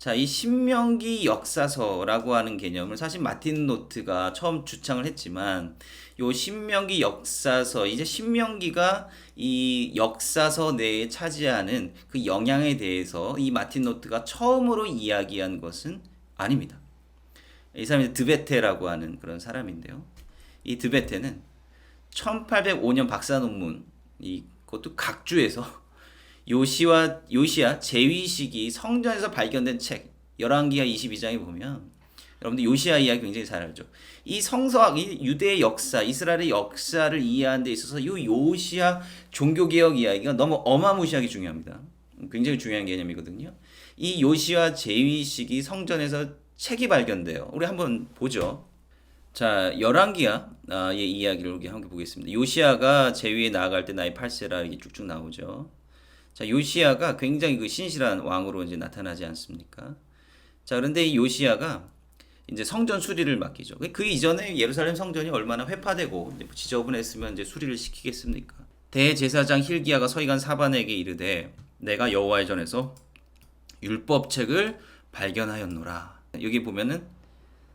자, 이 신명기 역사서라고 하는 개념을 사실 마틴 노트가 처음 주창을 했지만 요 신명기 역사서, 이제 신명기가 이 역사서 내에 차지하는 그 영향에 대해서 이 마틴 노트가 처음으로 이야기한 것은 아닙니다. 이 사람이 드베테라고 하는 그런 사람인데요. 이 드베테는 1805년 박사 논문, 이것도 각주에서 요시야 제위식이 성전에서 발견된 책 열왕기하 22장에 보면 여러분들 요시야 이야기 굉장히 잘 알죠. 이 성서학, 이 유대의 역사, 이스라엘의 역사를 이해하는 데 있어서 이 요시야 종교개혁 이야기가 너무 어마무시하게 중요합니다. 굉장히 중요한 개념이거든요. 이 요시야 제위식이 성전에서 책이 발견돼요. 우리 한번 보죠. 자, 열왕기하의 이야기를 우리 함께 보겠습니다. 요시야가 제위에 나아갈 때 나이 8세라 이게 쭉쭉 나오죠. 자, 요시야가 굉장히 그 신실한 왕으로 이제 나타나지 않습니까? 자, 그런데 이 요시야가 이제 성전 수리를 맡기죠. 그 이전에 예루살렘 성전이 얼마나 회파되고 이제 지저분했으면 이제 수리를 시키겠습니까? 대제사장 힐기야가 서기관 사반에게 이르되 내가 여호와의 전에서 율법책을 발견하였노라. 여기 보면은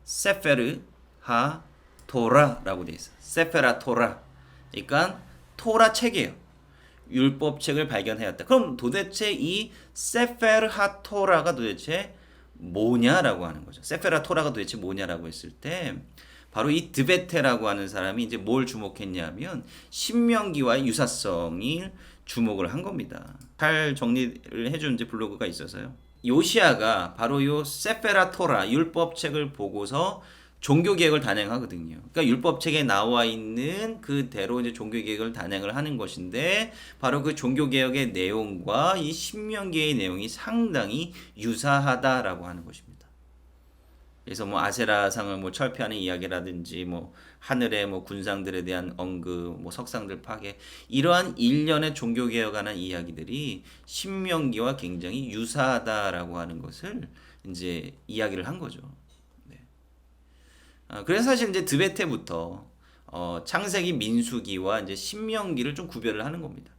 세페르 하 토라라고 돼 있어. 세페라 토라. 그러니까 토라 책이에요. 율법책을 발견하였다. 그럼 도대체 이 세페르 하 토라가 도대체 뭐냐라고 하는 거죠. 세페라 토라가 도대체 뭐냐라고 했을 때 바로 이 드베테라고 하는 사람이 이제 뭘 주목했냐면 신명기와의 유사성이 주목을 한 겁니다. 잘 정리를 해준 이제 블로그가 있어서요. 요시아가 바로 요 세페라 토라 율법책을 보고서 종교개혁을 단행하거든요. 그러니까 율법책에 나와 있는 그대로 이제 종교개혁을 단행을 하는 것인데 바로 그 종교개혁의 내용과 이 신명기의 내용이 상당히 유사하다라고 하는 것입니다. 그래서 뭐 아세라상을 뭐 철폐하는 이야기라든지 뭐 하늘의 뭐 군상들에 대한 언급, 뭐 석상들 파괴 이러한 일련의 종교개혁하는 이야기들이 신명기와 굉장히 유사하다라고 하는 것을 이제 이야기를 한 거죠. 그래서 사실 이제 드베테부터 창세기, 민수기와 이제 신명기를 좀 구별을 하는 겁니다.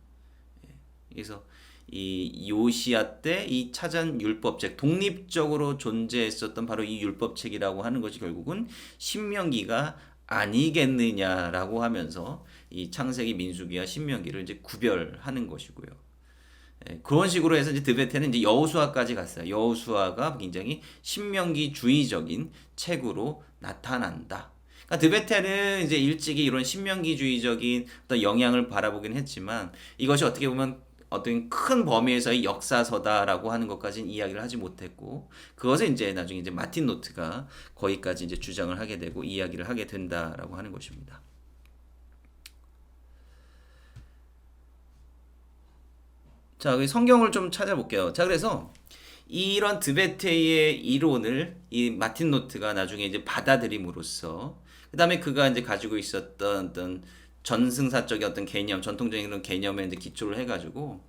그래서 이 요시야 때 이 찾은 율법책, 독립적으로 존재했었던 바로 이 율법책이라고 하는 것이 결국은 신명기가 아니겠느냐라고 하면서 이 창세기, 민수기와 신명기를 이제 구별하는 것이고요. 그런 식으로 해서 이제 드베테는 이제 여호수아까지 갔어요. 여호수아가 굉장히 신명기주의적인 책으로 나타난다. 그러니까 드베테는 이제 일찍이 이런 신명기주의적인 어떤 영향을 바라보긴 했지만 이것이 어떻게 보면 어떤 큰 범위에서의 역사서다라고 하는 것까지는 이야기를 하지 못했고 그것을 이제 나중에 이제 마틴 노트가 거기까지 이제 주장을 하게 되고 이야기를 하게 된다라고 하는 것입니다. 자, 성경을 좀 찾아볼게요. 자, 그래서 이런 드베테의 이론을 이 마틴 노트가 나중에 이제 받아들임으로써 그다음에 그가 이제 가지고 있었던 어떤 전승사적인 어떤 개념, 전통적인 그런 개념에 이제 기초를 해가지고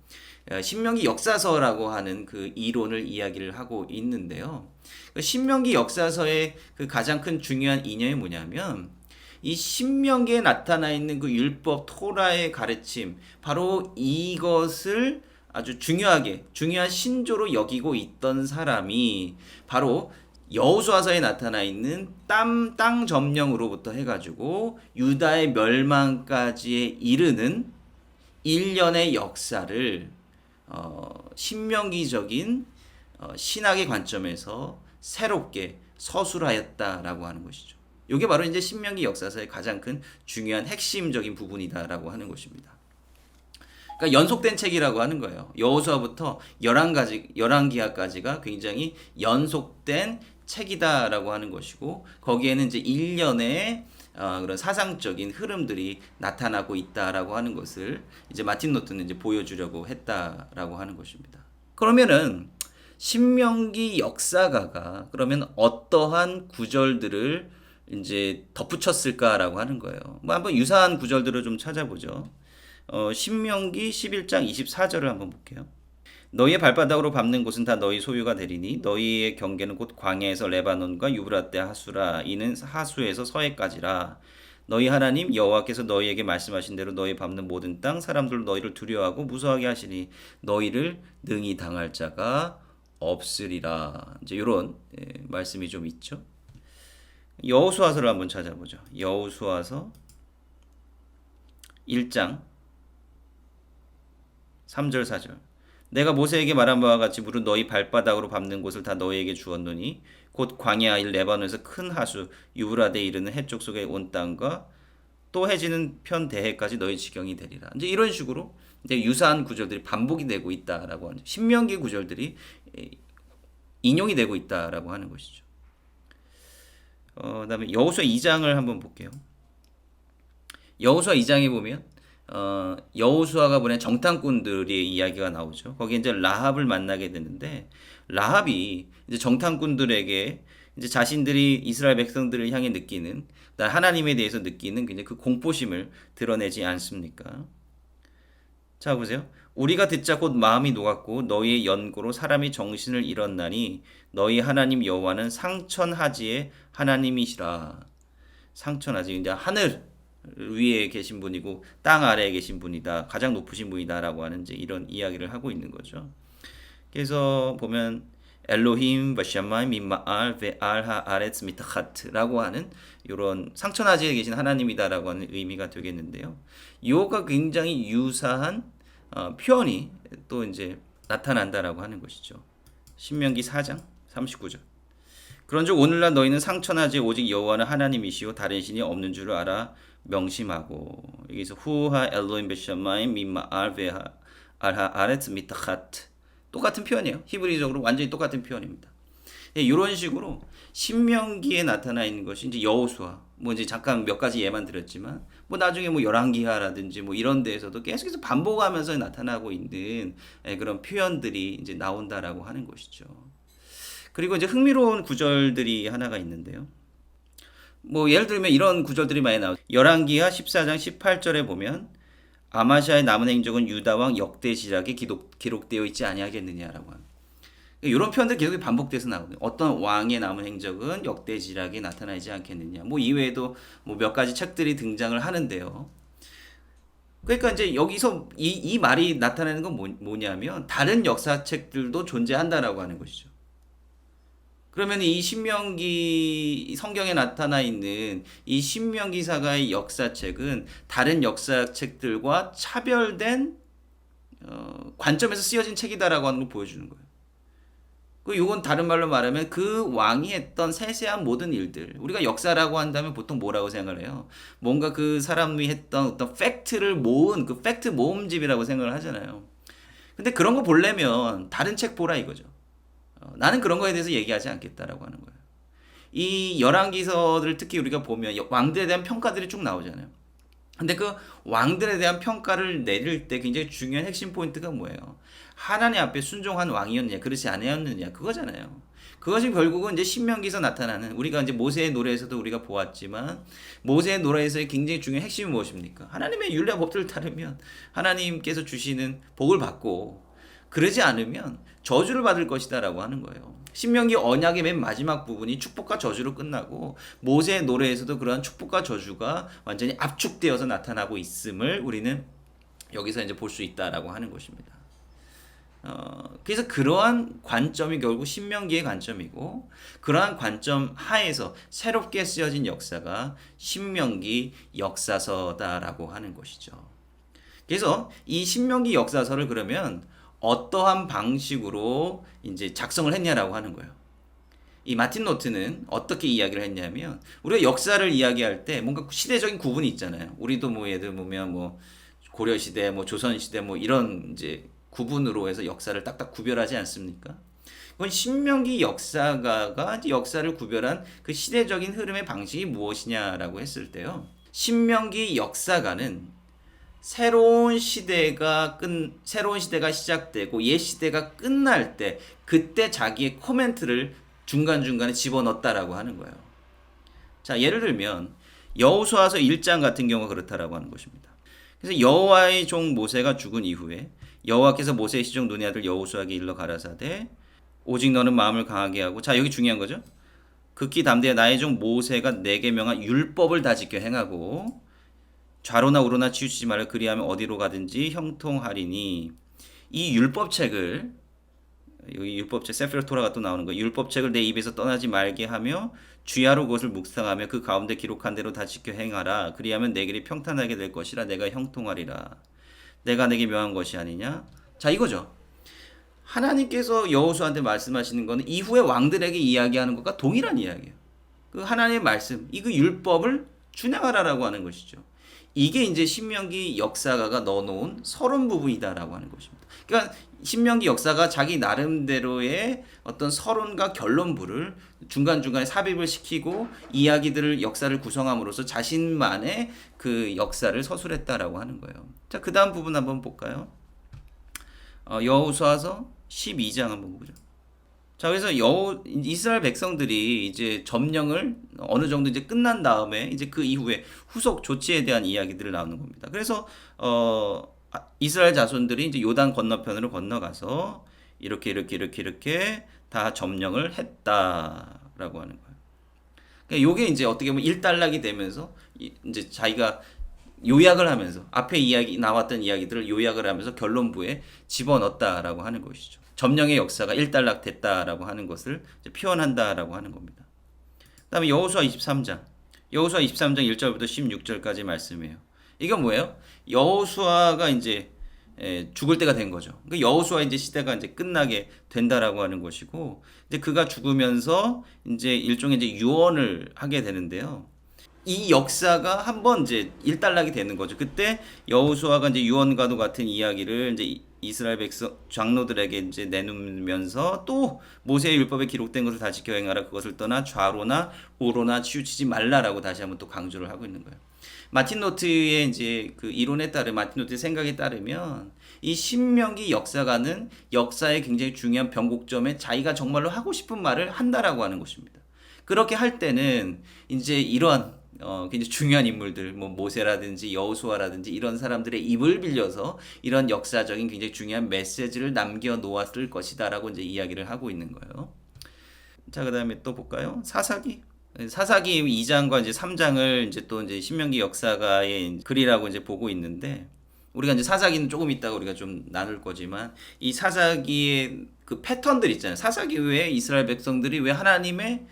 신명기 역사서라고 하는 그 이론을 이야기를 하고 있는데요. 신명기 역사서의 그 가장 큰 중요한 이념이 뭐냐면 이 신명기에 나타나 있는 그 율법 토라의 가르침, 바로 이것을 아주 중요한 신조로 여기고 있던 사람이 바로 여호수아서에 나타나 있는 땅 점령으로부터 해가지고 유다의 멸망까지에 이르는 일련의 역사를 신명기적인 신학의 관점에서 새롭게 서술하였다라고 하는 것이죠. 이게 바로 이제 신명기 역사서의 가장 큰 중요한 핵심적인 부분이다라고 하는 것입니다. 그러니까 연속된 책이라고 하는 거예요. 여호수아부터 열왕기하까지가 굉장히 연속된 책이다라고 하는 것이고 거기에는 이제 일련의 그런 사상적인 흐름들이 나타나고 있다라고 하는 것을 이제 마틴 노트는 이제 보여주려고 했다라고 하는 것입니다. 그러면은 신명기 역사가가 그러면 어떠한 구절들을 이제 덧붙였을까라고 하는 거예요. 뭐 한번 유사한 구절들을 좀 찾아보죠. 신명기 11장 24절을 한번 볼게요. 너희의 발바닥으로 밟는 곳은 다 너희 소유가 되리니 너희의 경계는 곧 광야에서 레바논과 유브라데 하수라. 이는 하수에서 서해까지라. 너희 하나님 여호와께서 너희에게 말씀하신 대로 너희 밟는 모든 땅 사람들로 너희를 두려워하고 무서워하게 하시니 너희를 능히 당할 자가 없으리라. 이제 이런 말씀이 좀 있죠. 여호수아서를 한번 찾아보죠. 여호수아서 1장 3절 4절. 내가 모세에게 말한 바와 같이 물은 너희 발바닥으로 밟는 곳을 다 너희에게 주었노니 곧 광야일 레바논에서 큰 하수 유브라데에 이르는 해쪽 속에 온 땅과 또 해지는 편 대해까지 너희 지경이 되리라. 이제 이런 식으로 이제 유사한 구절들이 반복이 되고 있다라고 하는 신명기 구절들이 인용이 되고 있다라고 하는 것이죠. 그다음에 여호수아 2장을 한번 볼게요. 여호수아 2장에 보면 여호수아가 보낸 정탐꾼들의 이야기가 나오죠. 거기에 이제 라합을 만나게 되는데 라합이 이제 정탐꾼들에게 이제 자신들이 이스라엘 백성들을 향해 느끼는 하나님에 대해서 느끼는 그냥 그 공포심을 드러내지 않습니까? 자 보세요. 우리가 듣자 곧 마음이 녹았고 너희의 연고로 사람이 정신을 잃었나니 너희 하나님 여호와는 상천하지의 하나님이시라. 상천하지 이제 하늘 위에 계신 분이고 땅 아래에 계신 분이다. 가장 높으신 분이다라고 하는 이제 이런 이야기를 하고 있는 거죠. 그래서 보면 엘로힘 바샤마이 민마알 베알 하아렛 미타하트라고 하는 이런 상천하지에 계신 하나님이다라고 하는 의미가 되겠는데요. 이거가 굉장히 유사한 표현이 또 이제 나타난다라고 하는 것이죠. 신명기 4장 39절. 그런즉 오늘날 너희는 상천하지 오직 여호와는 하나님이시요 다른 신이 없는 줄을 알아 명심하고 여기서 후하 엘로임 베샤마임 민마알 베하 알하 아렛 미타하트 똑같은 표현이에요. 히브리적으로 완전히 똑같은 표현입니다. 이런 식으로 신명기에 나타나 있는 것이 이제 여호수아 뭐 이제 잠깐 몇 가지 예만 드렸지만 뭐 나중에 뭐 열왕기하라든지 뭐 이런 데에서도 계속해서 반복하면서 나타나고 있는 그런 표현들이 이제 나온다라고 하는 것이죠. 그리고 이제 흥미로운 구절들이 하나가 있는데요. 뭐 예를 들면 이런 구절들이 많이 나오죠. 열왕기하 14장 18절에 보면 아마샤의 남은 행적은 유다 왕 역대시락에 기록되어 있지 아니하겠느냐라고 하는 이런 표현들 계속 반복돼서 나오거든요. 어떤 왕의 남은 행적은 역대지락에 나타나지 않겠느냐. 뭐 이외에도 뭐 몇 가지 책들이 등장을 하는데요. 그러니까 이제 여기서 이 말이 나타나는 건 뭐냐면 다른 역사책들도 존재한다라고 하는 것이죠. 그러면 이 신명기 성경에 나타나 있는 이 신명기사가의 역사책은 다른 역사책들과 차별된 관점에서 쓰여진 책이다라고 하는 걸 보여주는 거예요. 이건 다른 말로 말하면 그 왕이 했던 세세한 모든 일들 우리가 역사라고 한다면 보통 뭐라고 생각을 해요? 뭔가 그 사람이 했던 어떤 팩트를 모은 그 팩트 모음집이라고 생각을 하잖아요. 근데 그런 거 보려면 다른 책 보라 이거죠. 나는 그런 거에 대해서 얘기하지 않겠다라고 하는 거예요. 이 열왕기서들 특히 우리가 보면 왕들에 대한 평가들이 쭉 나오잖아요. 근데 그 왕들에 대한 평가를 내릴 때 굉장히 중요한 핵심 포인트가 뭐예요? 하나님 앞에 순종한 왕이었느냐, 그렇지 않았느냐, 그거잖아요. 그것이 결국은 이제 신명기에서 나타나는 우리가 이제 모세의 노래에서도 우리가 보았지만 모세의 노래에서의 굉장히 중요한 핵심이 무엇입니까? 하나님의 율례와 법들을 따르면 하나님께서 주시는 복을 받고 그러지 않으면 저주를 받을 것이다라고 하는 거예요. 신명기 언약의 맨 마지막 부분이 축복과 저주로 끝나고 모세의 노래에서도 그러한 축복과 저주가 완전히 압축되어서 나타나고 있음을 우리는 여기서 이제 볼 수 있다라고 하는 것입니다. 그래서 그러한 관점이 결국 신명기의 관점이고 그러한 관점 하에서 새롭게 쓰여진 역사가 신명기 역사서다라고 하는 것이죠. 그래서 이 신명기 역사서를 그러면 어떠한 방식으로 이제 작성을 했냐라고 하는 거예요. 이 마틴 노트는 어떻게 이야기를 했냐면 우리가 역사를 이야기할 때 뭔가 시대적인 구분이 있잖아요. 우리도 뭐 예를 보면 뭐 고려 시대, 뭐 조선 시대 뭐 이런 이제 구분으로 해서 역사를 딱딱 구별하지 않습니까? 그건 신명기 역사가가 이제 역사를 구별한 그 시대적인 흐름의 방식이 무엇이냐라고 했을 때요. 신명기 역사가는 새로운 시대가 시작되고 옛 시대가 끝날 때 그때 자기의 코멘트를 중간중간에 집어넣었다라고 하는 거예요. 자, 예를 들면 여호수아서 1장 같은 경우가 그렇다라고 하는 것입니다. 그래서 여호와의 종 모세가 죽은 이후에 여호와께서 모세의 시종 눈의 아들 여호수아에게 일러 가라사대 오직 너는 마음을 강하게 하고 자, 여기 중요한 거죠. 극히 담대해 나의 종 모세가 내게 명한 율법을 다 지켜 행하고 좌로나 우로나 치우치지 말라 그리하면 어디로 가든지 형통하리니 이 율법책을 여기 율법책 세fer 토라가 또 나오는 거. 율법책을 내 입에서 떠나지 말게 하며 주야로 그것을 묵상하며 그 가운데 기록한 대로 다 지켜 행하라. 그리하면 내 길이 평탄하게 될 것이라. 내가 형통하리라. 내가 내게 명한 것이 아니냐. 자, 이거죠. 하나님께서 여호수아한테 말씀하시는 거는 이후에 왕들에게 이야기하는 것과 동일한 이야기예요. 그 하나님의 말씀, 이 그 율법을 준행하라라고 하는 것이죠. 이게 이제 신명기 역사가가 넣어놓은 서론 부분이다라고 하는 것입니다. 그러니까 신명기 역사가 자기 나름대로의 어떤 서론과 결론부를 중간중간에 삽입을 시키고 이야기들을 역사를 구성함으로써 자신만의 그 역사를 서술했다라고 하는 거예요. 자, 그 다음 부분 한번 볼까요? 여호수아서 12장 한번 보죠. 자, 그래서 이스라엘 백성들이 이제 점령을 어느 정도 이제 끝난 다음에 이제 그 이후에 후속 조치에 대한 이야기들을 나오는 겁니다. 그래서 이스라엘 자손들이 이제 요단 건너편으로 건너가서 이렇게 다 점령을 했다라고 하는 거예요. 그러니까 요게 이제 어떻게 보면 일단락이 되면서 이제 자기가 요약을 하면서 앞에 이야기 나왔던 이야기들을 요약을 하면서 결론부에 집어넣었다라고 하는 것이죠. 점령의 역사가 일단락 됐다라고 하는 것을 표현한다라고 하는 겁니다. 그다음에 여호수아 23장. 여호수아 23장 1절부터 16절까지 말씀이에요. 이건 뭐예요? 여호수아가 이제 죽을 때가 된 거죠. 그러니까 여호수아 이제 시대가 이제 끝나게 된다라고 하는 것이고, 이제 그가 죽으면서 이제 일종의 이제 유언을 하게 되는데요. 이 역사가 한번 이제 일단락이 되는 거죠. 그때 여호수아가 이제 유언과도 같은 이야기를 이제 이스라엘 백성 장로들에게 이제 내놓으면서 또 모세의 율법에 기록된 것을 다 지켜 행하라. 그것을 떠나 좌로나 우로나 치우치지 말라라고 다시 한번 또 강조를 하고 있는 거예요. 마틴 노트의 이제 그 이론에 따르면, 마틴 노트의 생각에 따르면 이 신명기 역사가는 역사의 굉장히 중요한 변곡점에 자기가 정말로 하고 싶은 말을 한다라고 하는 것입니다. 그렇게 할 때는 이제 이러한 굉장히 중요한 인물들, 뭐 모세라든지 여호수아라든지 이런 사람들의 입을 빌려서 이런 역사적인 굉장히 중요한 메시지를 남겨 놓았을 것이다라고 이제 이야기를 하고 있는 거예요. 자, 그다음에 또 볼까요? 사사기 2장과 이제 3장을 이제 또 이제 신명기 역사가의 글이라고 이제 보고 있는데, 우리가 이제 사사기는 조금 있다가 우리가 좀 나눌 거지만 이 사사기의 그 패턴들 있잖아요. 사사기 후에 이스라엘 백성들이 왜 하나님의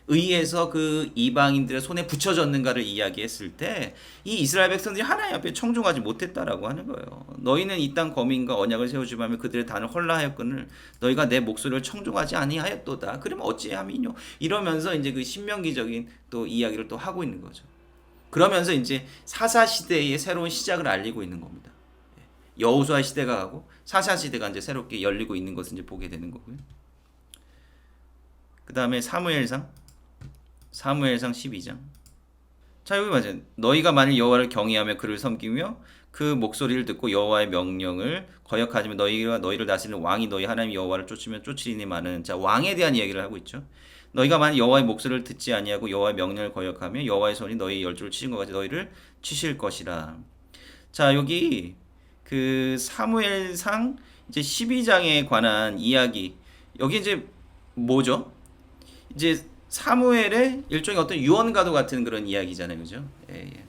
의해서 그 이방인들의 손에 붙여졌는가를 이야기했을 때 이 이스라엘 백성들이 하나님 앞에 청종하지 못했다라고 하는 거예요. 너희는 이 땅 거민과 언약을 세우지 말며 그들의 단을 헐라하였거늘 너희가 내 목소리를 청종하지 아니하였도다. 그러면 어찌함이뇨? 이러면서 이제 그 신명기적인 또 이야기를 또 하고 있는 거죠. 그러면서 이제 사사 시대의 새로운 시작을 알리고 있는 겁니다. 여호수아 시대가 가고 사사 시대가 이제 새롭게 열리고 있는 것을 이제 보게 되는 거고요. 그 다음에 사무엘상 12장. 자, 여기 맞아요. 너희가 만일 여호와를 경외하며 그를 섬기며 그 목소리를 듣고 여호와의 명령을 거역하지만 너희가 너희를 다스리는 왕이 너희 하나님 여호와를 쫓으면 쫓으리니만은, 자, 왕에 대한 이야기를 하고 있죠. 너희가 만일 여호와의 목소리를 듣지 아니하고 여호와의 명령을 거역하며 여호와의 손이 너희 열조를 치신 것 같이 너희를 치실 것이라. 자, 여기 그 사무엘상 이제 12장에 관한 이야기. 여기 이제 뭐죠? 이제 사무엘의 일종의 어떤 유언과도 같은 그런 이야기잖아요, 그죠? 예.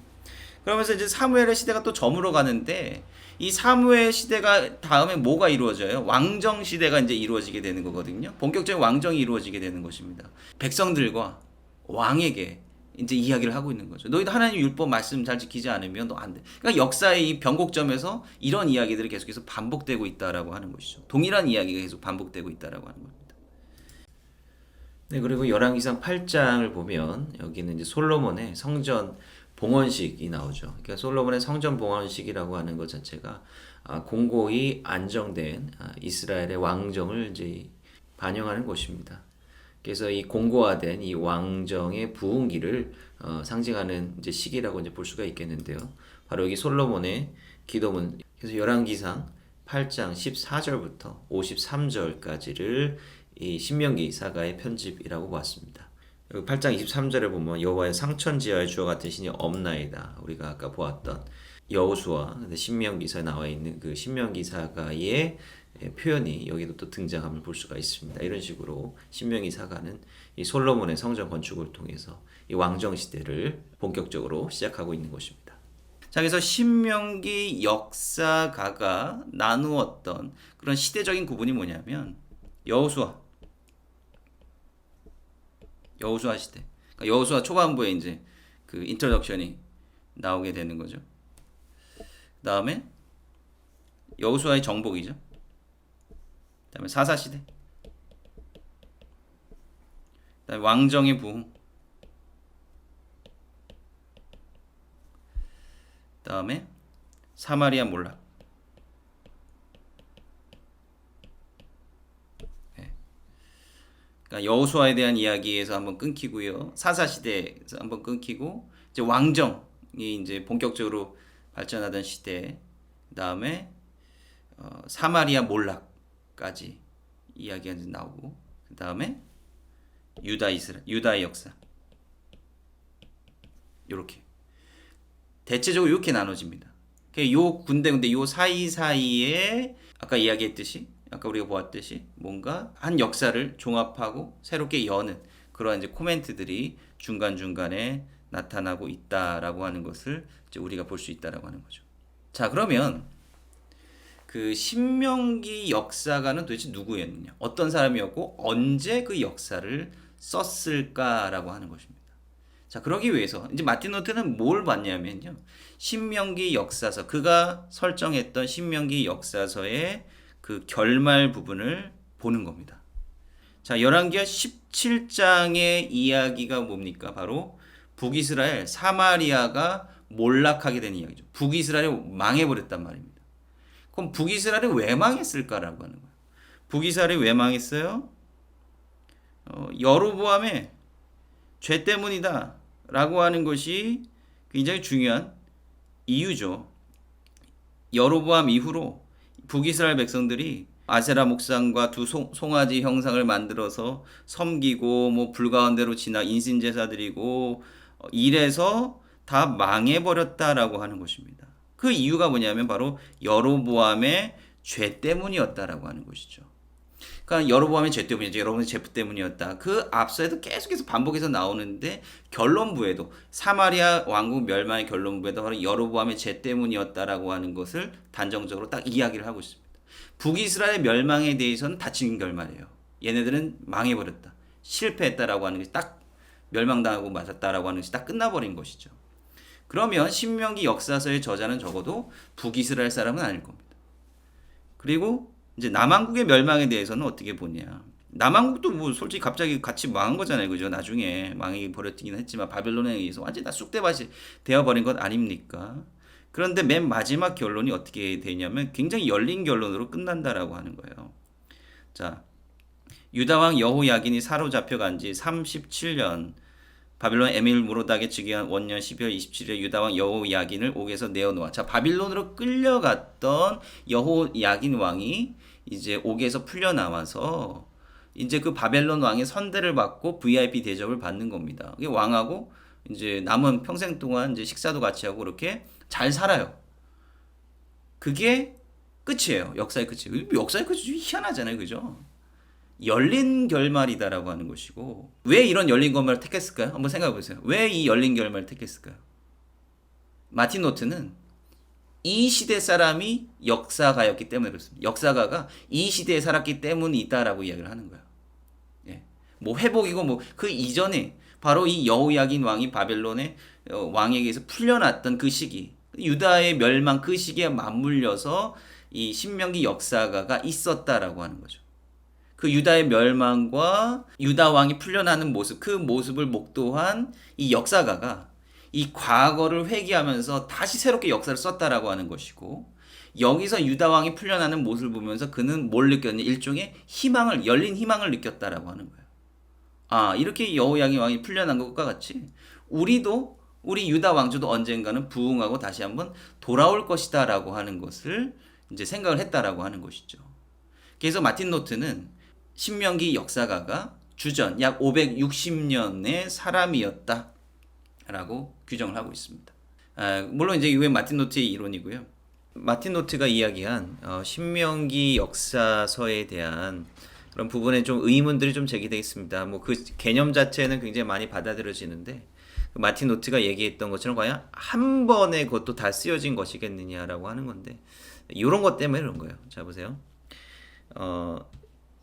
그러면서 이제 사무엘의 시대가 또 저물어 가는데, 이 사무엘 시대가 다음에 뭐가 이루어져요? 왕정 시대가 이제 이루어지게 되는 거거든요. 본격적인 왕정이 이루어지게 되는 것입니다. 백성들과 왕에게 이제 이야기를 하고 있는 거죠. 너희도 하나님 율법 말씀 잘 지키지 않으면 너 안 돼. 그러니까 역사의 이 변곡점에서 이런 이야기들이 계속해서 반복되고 있다라고 하는 것이죠. 동일한 이야기가 계속 반복되고 있다라고 하는 겁니다. 네, 그리고 열왕기상 8장을 보면 여기는 이제 솔로몬의 성전 봉헌식이 나오죠. 그러니까 솔로몬의 성전 봉헌식이라고 하는 것 자체가 공고히 안정된 이스라엘의 왕정을 이제 반영하는 것입니다. 그래서 이 공고화된 이 왕정의 부흥기를 상징하는 이제 시기라고 이제 볼 수가 있겠는데요. 바로 여기 솔로몬의 기도문. 그래서 열왕기상 8장 14절부터 53절까지를 이 신명기 사가의 편집이라고 보았습니다. 8장 23절에 보면 여호와의 상천지하의 주와 같은 신이 없나이다. 우리가 아까 보았던 여호수아 신명기사에 나와 있는 그 신명기 사가의 표현이 여기도 또 등장함을 볼 수가 있습니다. 이런 식으로 신명기 사가는 이 솔로몬의 성전 건축을 통해서 이 왕정 시대를 본격적으로 시작하고 있는 것입니다. 자, 그래서 신명기 역사가가 나누었던 그런 시대적인 구분이 뭐냐면, 여호수아 시대. 그러니까 여호수아 초반부에 이제 그 인트로덕션이 나오게 되는 거죠. 그다음에 여호수아의 정복이죠. 그다음에 사사 시대. 그다음에 왕정의 부흥. 그다음에 사마리아 몰락. 그러니까 여호수아에 대한 이야기에서 한번 끊기고요. 사사 시대에서 한번 끊기고 이제 왕정이 이제 본격적으로 발전하던 시대. 그다음에 사마리아 몰락까지 이야기가 이제 나오고 그다음에 유다의 역사. 요렇게 대체적으로 이렇게 나눠집니다. 요 근데 요 사이사이에 아까 이야기했듯이 아까 우리가 보았듯이 뭔가 한 역사를 종합하고 새롭게 여는 그러한 이제 코멘트들이 중간중간에 나타나고 있다라고 하는 것을 이제 우리가 볼 수 있다라고 하는 거죠. 자, 그러면 그 신명기 역사가는 도대체 누구였느냐? 어떤 사람이었고 언제 그 역사를 썼을까라고 하는 것입니다. 자, 그러기 위해서 이제 마틴 루터는 뭘 봤냐면요. 신명기 역사서, 그가 설정했던 신명기 역사서의 그 결말 부분을 보는 겁니다. 자, 열왕기하 17장의 이야기가 뭡니까? 바로 북이스라엘 사마리아가 몰락하게 된 이야기죠. 북이스라엘이 망해버렸단 말입니다. 그럼 북이스라엘이 왜 망했을까라고 하는 거예요. 북이스라엘이 왜 망했어요? 여로보암의 죄 때문이다 라고 하는 것이 굉장히 중요한 이유죠. 여로보암 이후로 북이스라엘 백성들이 아세라 목상과 두 송아지 형상을 만들어서 섬기고 뭐 불 가운데로 지나 인신 제사 드리고 이래서 다 망해버렸다라고 하는 것입니다. 그 이유가 뭐냐면 바로 여로보암의 죄 때문이었다라고 하는 것이죠. 그러니까 여로보암의 죄 때문이죠. 여로보암의 죄 때문이었다. 그 앞서에도 계속해서 반복해서 나오는데 결론부에도 사마리아 왕국 멸망의 결론부에도 바로 여로보암의 죄 때문이었다라고 하는 것을 단정적으로 딱 이야기를 하고 있습니다. 북이스라엘 멸망에 대해서는 다친 결말이에요. 얘네들은 망해버렸다. 실패했다라고 하는 것이 딱 멸망당하고 맞았다라고 하는 것이 딱 끝나버린 것이죠. 그러면 신명기 역사서의 저자는 적어도 북이스라엘 사람은 아닐 겁니다. 그리고 이제 남한국의 멸망에 대해서는 어떻게 보냐. 남한국도 뭐 솔직히 갑자기 같이 망한 거잖아요. 그죠? 나중에 망해 버렸긴 했지만 바벨론에 의해서 완전히 다 쑥대밭이 되어버린 것 아닙니까? 그런데 맨 마지막 결론이 어떻게 되냐면 굉장히 열린 결론으로 끝난다라고 하는 거예요. 자, 유다왕 여호야긴이 사로잡혀간 지 37년 바빌론 에밀 무로닥의 즉위한 원년 12월 27일 유다왕 여호야긴을 옥에서 내어놓아. 자, 바빌론으로 끌려갔던 여호야긴 왕이 이제 옥에서 풀려나와서 이제 그 바벨론 왕의 선대를 받고 VIP 대접을 받는 겁니다. 왕하고 이제 남은 평생 동안 이제 식사도 같이 하고 그렇게 잘 살아요. 그게 끝이에요. 역사의 끝이에요. 역사의 끝이 좀 희한하잖아요. 그죠? 열린 결말이다라고 하는 것이고, 왜 이런 열린 결말을 택했을까요? 한번 생각해 보세요. 왜 이 열린 결말을 택했을까요? 마틴 노트는 이 시대 사람이 역사가였기 때문에 그렇습니다. 역사가가 이 시대에 살았기 때문이다라고 이야기를 하는 거예요. 예. 뭐 회복이고 뭐 그 이전에 바로 이 여호야긴 왕이 바벨론의 왕에게 의해서 풀려났던 그 시기, 유다의 멸망 그 시기에 맞물려서 이 신명기 역사가가 있었다라고 하는 거죠. 그 유다의 멸망과 유다 왕이 풀려나는 모습, 그 모습을 목도한 이 역사가가 이 과거를 회귀하면서 다시 새롭게 역사를 썼다라고 하는 것이고, 여기서 유다 왕이 풀려나는 모습을 보면서 그는 뭘 느꼈냐? 일종의 희망을, 열린 희망을 느꼈다라고 하는 거예요. 아, 이렇게 여호야긴 왕이 풀려난 것과 같이 우리도 우리 유다 왕조도 언젠가는 부흥하고 다시 한번 돌아올 것이다라고 하는 것을 이제 생각을 했다라고 하는 것이죠. 그래서 마틴 노트는 신명기 역사가가 주전 약 560년의 사람이었다라고 규정을 하고 있습니다. 물론 이제 이게 마틴 노트의 이론이고요. 마틴 노트가 이야기한 신명기 역사서에 대한 그런 부분에 좀 의문들이 좀 제기되어 있습니다. 뭐 그 개념 자체는 굉장히 많이 받아들여지는데 마틴 노트가 얘기했던 것처럼 과연 한 번에 그것도 다 쓰여진 것이겠느냐라고 하는 건데 이런 것 때문에 그런 거예요. 자 보세요.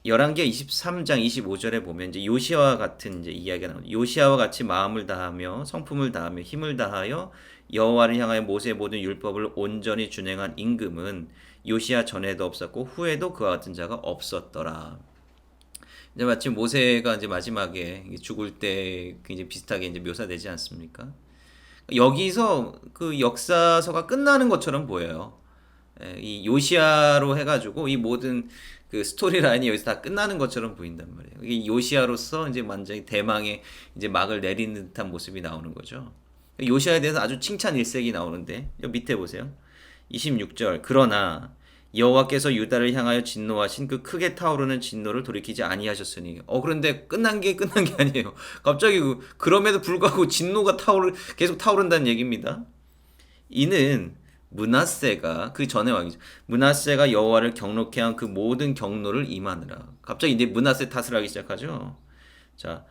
열왕기하 23장 25절에 보면 이제 요시아와 같은 이제 이야기가 나옵니다. 요시아와 같이 마음을 다하며 성품을 다하며 힘을 다하여 여호와를 향하여 모세의 모든 율법을 온전히 준행한 임금은 요시아 전에도 없었고 후에도 그와 같은 자가 없었더라. 이제 마침 모세가 이제 마지막에 죽을 때 굉장히 비슷하게 이제 묘사되지 않습니까? 여기서 그 역사서가 끝나는 것처럼 보여요. 이 요시아로 해가지고 이 모든 그 스토리라인이 여기서 다 끝나는 것처럼 보인단 말이에요. 이 요시아로서 이제 완전히 대망의 이제 막을 내리는 듯한 모습이 나오는 거죠. 요시아에 대해서 아주 칭찬 일색이 나오는데 여기 밑에 보세요. 26절 그러나 여호와께서 유다를 향하여 진노하신 그 크게 타오르는 진노를 돌이키지 아니하셨으니 그런데 끝난 게 아니에요. 갑자기 그럼에도 불구하고 진노가 계속 타오른다는 얘기입니다. 이는 므낫세가 그 전에 왕이죠. 므낫세가 여호와를 경록해 한 그 모든 경노를 임하느라. 갑자기 이제 므낫세 탓을 하기 시작하죠. 자,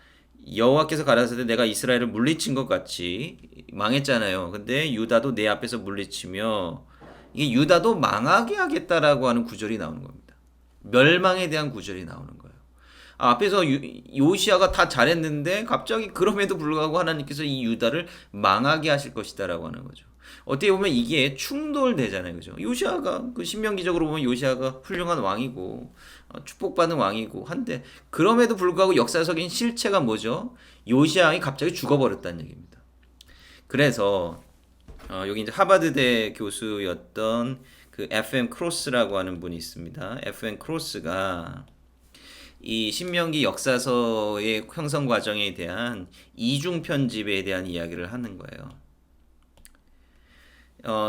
여호와께서 가라사대 내가 이스라엘을 물리친 것 같이 망했잖아요. 근데 유다도 내 앞에서 물리치며 이게 유다도 망하게 하겠다라고 하는 구절이 나오는 겁니다. 멸망에 대한 구절이 나오는 거예요. 앞에서 요시아가 다 잘했는데 갑자기 그럼에도 불구하고 하나님께서 이 유다를 망하게 하실 것이다라고 하는 거죠. 어떻게 보면 이게 충돌되잖아요. 그죠? 요시아가 그 신명기적으로 보면 요시아가 훌륭한 왕이고 축복받는 왕이고 한데 그럼에도 불구하고 역사적인 실체가 뭐죠? 요시아가 갑자기 죽어버렸다는 얘기입니다. 그래서 여기 이제 하버드대 교수였던 그 F.M. 크로스라고 하는 분이 있습니다. F.M. 크로스가 이 신명기 역사서의 형성 과정에 대한 이중 편집에 대한 이야기를 하는 거예요.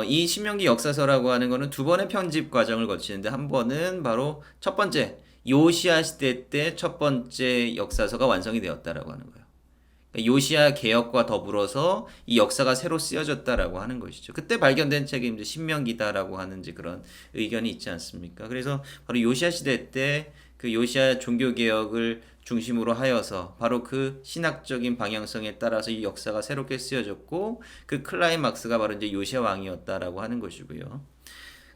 이 신명기 역사서라고 하는 거는 두 번의 편집 과정을 거치는데 한 번은 바로 첫 번째 요시아 시대 때 첫 번째 역사서가 완성이 되었다라고 하는 거예요. 그러니까 요시아 개혁과 더불어서 이 역사가 새로 쓰여졌다라고 하는 것이죠. 그때 발견된 책이 이제 신명기다라고 하는 그런 의견이 있지 않습니까? 그래서 바로 요시아 시대 때 그 요시아 종교 개혁을 중심으로 하여서 바로 그 신학적인 방향성에 따라서 이 역사가 새롭게 쓰여졌고 그 클라이막스가 바로 이제 요시아 왕이었다라고 하는 것이고요.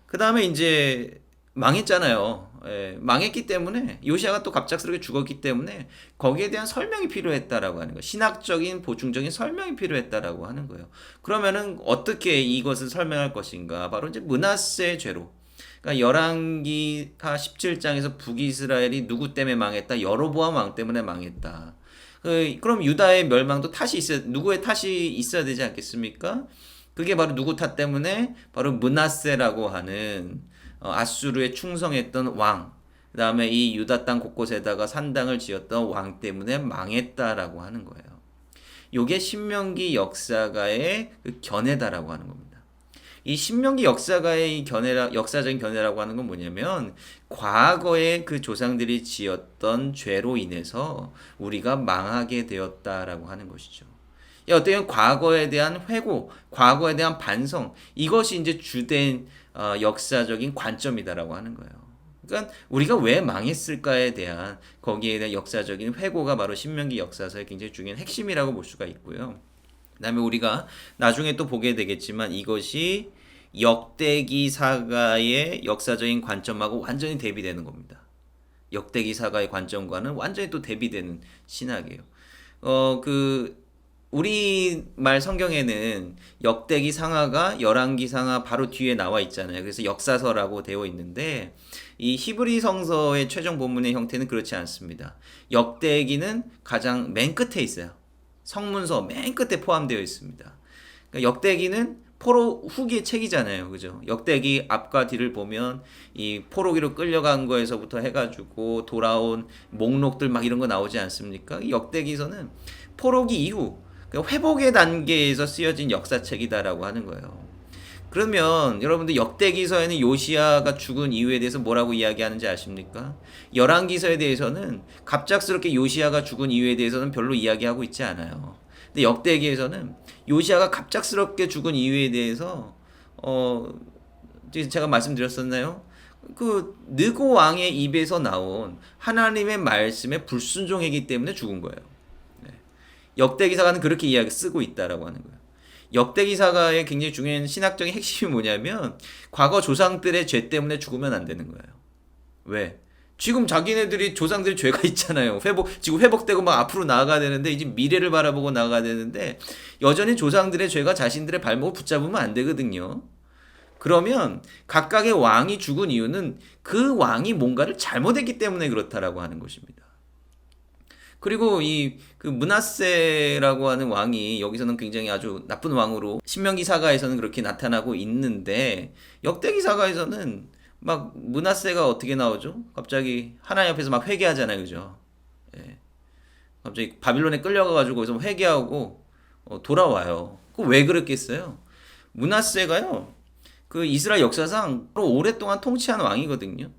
그 다음에 이제 망했잖아요. 망했기 때문에 요시아가 또 갑작스럽게 죽었기 때문에 거기에 대한 설명이 필요했다라고 하는 거예요. 신학적인 보충적인 설명이 필요했다라고 하는 거예요. 그러면은 어떻게 이것을 설명할 것인가? 바로 이제 므낫세 죄로. 그러니까 열왕기하 17장에서 북이스라엘이 누구 때문에 망했다? 여로보암 왕 때문에 망했다. 그럼 유다의 멸망도 누구의 탓이 있어야 되지 않겠습니까? 그게 바로 누구 탓 때문에? 바로 므낫세라고 하는 아수르에 충성했던 왕, 그 다음에 이 유다 땅 곳곳에다가 산당을 지었던 왕 때문에 망했다라고 하는 거예요. 요게 신명기 역사가의 그 견해다라고 하는 겁니다. 이 신명기 역사가의 역사적인 견해라고 하는 건 뭐냐면 과거에 그 조상들이 지었던 죄로 인해서 우리가 망하게 되었다라고 하는 것이죠. 어떻게 보면 과거에 대한 회고, 과거에 대한 반성, 이것이 이제 주된 역사적인 관점이다라고 하는 거예요. 그러니까 우리가 왜 망했을까에 대한 거기에 대한 역사적인 회고가 바로 신명기 역사서의 굉장히 중요한 핵심이라고 볼 수가 있고요. 그다음에 우리가 나중에 또 보게 되겠지만 이것이 역대기 사가의 역사적인 관점하고 완전히 대비되는 겁니다. 역대기 사가의 관점과는 완전히 또 대비되는 신학이에요. 우리말 성경에는 역대기 상하가 열왕기 상하 바로 뒤에 나와 있잖아요. 그래서 역사서라고 되어 있는데 이 히브리 성서의 최종 본문의 형태는 그렇지 않습니다. 역대기는 가장 맨 끝에 있어요. 성문서 맨 끝에 포함되어 있습니다. 그러니까 역대기는 포로 후기의 책이잖아요. 그죠? 역대기 앞과 뒤를 보면 이 포로기로 끌려간 거에서부터 해가지고 돌아온 목록들 막 이런 거 나오지 않습니까? 이 역대기서는 포로기 이후 회복의 단계에서 쓰여진 역사책이다라고 하는 거예요. 그러면 여러분들 역대기서에는 요시아가 죽은 이유에 대해서 뭐라고 이야기하는지 아십니까? 열왕기서에 대해서는 갑작스럽게 요시아가 죽은 이유에 대해서는 별로 이야기하고 있지 않아요. 근데 역대기에서는 요시아가 갑작스럽게 죽은 이유에 대해서 제가 말씀드렸었나요? 그 느고 왕의 입에서 나온 하나님의 말씀에 불순종했기 때문에 죽은 거예요. 역대기사가는 그렇게 이야기 쓰고 있다라고 하는 거예요. 역대기사가의 굉장히 중요한 신학적인 핵심이 뭐냐면 과거 조상들의 죄 때문에 죽으면 안 되는 거예요. 왜? 지금 자기네들이 조상들이 죄가 있잖아요. 지금 회복되고 막 앞으로 나아가야 되는데 이제 미래를 바라보고 나아가야 되는데 여전히 조상들의 죄가 자신들의 발목을 붙잡으면 안 되거든요. 그러면 각각의 왕이 죽은 이유는 그 왕이 뭔가를 잘못했기 때문에 그렇다라고 하는 것입니다. 그리고 이 그 므낫세라고 하는 왕이 여기서는 굉장히 아주 나쁜 왕으로 신명기 사가에서는 그렇게 나타나고 있는데 역대기 사가에서는 막 므낫세가 어떻게 나오죠? 갑자기 하나님 앞에서 막 회개하잖아요, 그죠? 예. 갑자기 바빌론에 끌려가가지고 거기서 회개하고 돌아와요. 그 왜 그랬겠어요? 므낫세가요, 그 이스라엘 역사상 오랫동안 통치한 왕이거든요.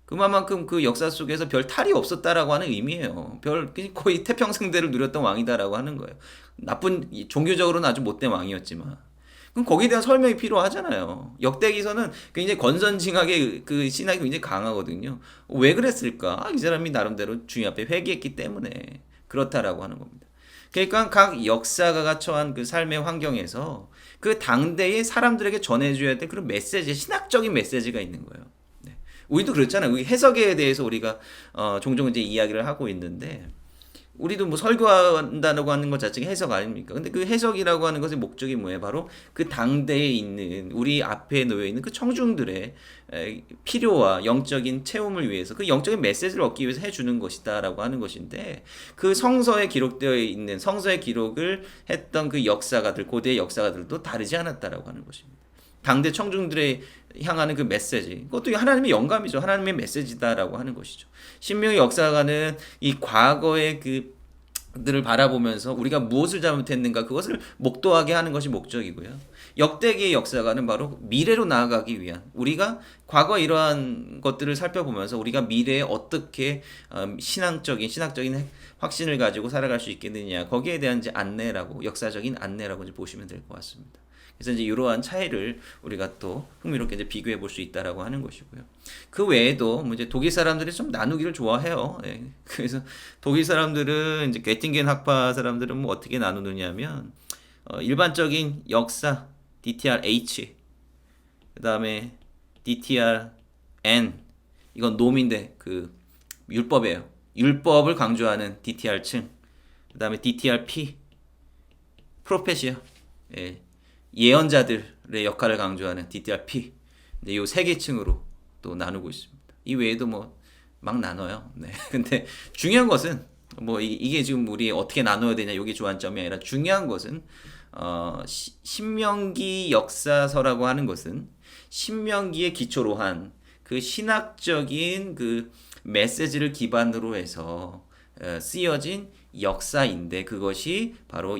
그만큼 그 역사 속에서 별 탈이 없었다라고 하는 의미예요. 거의 태평성대를 누렸던 왕이다라고 하는 거예요. 종교적으로는 아주 못된 왕이었지만. 그럼 거기에 대한 설명이 필요하잖아요. 역대기서는 굉장히 건선징악의 그 신학이 굉장히 강하거든요. 왜 그랬을까? 이 사람이 나름대로 주님 앞에 회개했기 때문에 그렇다라고 하는 겁니다. 그러니까 각 역사가가 처한 그 삶의 환경에서 그 당대의 사람들에게 전해줘야 될 그런 메시지, 신학적인 메시지가 있는 거예요. 우리도 그렇잖아요. 우리 해석에 대해서 우리가 종종 이제 이야기를 하고 있는데 우리도 뭐 설교한다고 하는 것 자체가 해석 아닙니까? 근데 그 해석이라고 하는 것의 목적이 뭐예요? 바로 그 당대에 있는 우리 앞에 놓여 있는 그 청중들의 필요와 영적인 체험을 위해서 그 영적인 메시지를 얻기 위해서 해주는 것이다라고 하는 것인데 그 성서에 기록되어 있는 성서의 기록을 했던 그 역사가들 고대의 역사가들도 다르지 않았다라고 하는 것입니다. 당대 청중들의 향하는 그 메시지, 그것도 하나님의 영감이죠. 하나님의 메시지다라고 하는 것이죠. 신명기 역사가는 이 과거의 그들을 바라보면서 우리가 무엇을 잘못했는가 그것을 목도하게 하는 것이 목적이고요. 역대기의 역사가는 바로 미래로 나아가기 위한 우리가 과거 이러한 것들을 살펴보면서 우리가 미래에 어떻게 신학적인 확신을 가지고 살아갈 수 있겠느냐 거기에 대한 이제 안내라고 역사적인 안내라고 이제 보시면 될 것 같습니다. 그래서 이제 이러한 차이를 우리가 또 흥미롭게 이제 비교해 볼 수 있다라고 하는 것이고요. 그 외에도 뭐 이제 독일 사람들이 좀 나누기를 좋아해요. 예. 그래서 독일 사람들은 이제 게팅겐 학파 사람들은 뭐 어떻게 나누느냐면 일반적인 역사 DTR-H, 그다음에 DTR-N, 이건 놈인데 그 율법이에요. 율법을 강조하는 DTR-층, 그다음에 DTR-P, 프로페시요. 예. 예언자들의 역할을 강조하는 DTR-P, 이 세 계층으로 또 나누고 있습니다. 이 외에도 뭐 막 나눠요. 네. 근데 중요한 것은 뭐 이게 지금 우리 어떻게 나눠야 되냐 이게 주안점이 아니라 중요한 것은 신명기 역사서라고 하는 것은 신명기의 기초로 한 그 신학적인 그 메시지를 기반으로 해서 쓰여진 역사인데 그것이 바로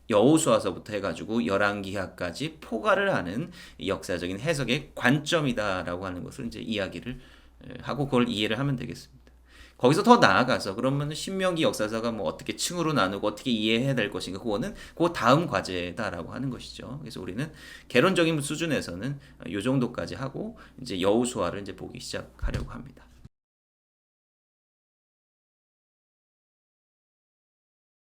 여호수아서부터 해가지고 열왕기하까지 포괄을 하는 역사적인 해석의 관점이다라고 하는 것을 이제 이야기를 하고 그걸 이해를 하면 되겠습니다. 거기서 더 나아가서 그러면 신명기 역사서가 뭐 어떻게 층으로 나누고 어떻게 이해해야 될 것인가 그거는 그 다음 과제다라고 하는 것이죠. 그래서 우리는 개론적인 수준에서는 이 정도까지 하고 이제 여호수아를 이제 보기 시작하려고 합니다.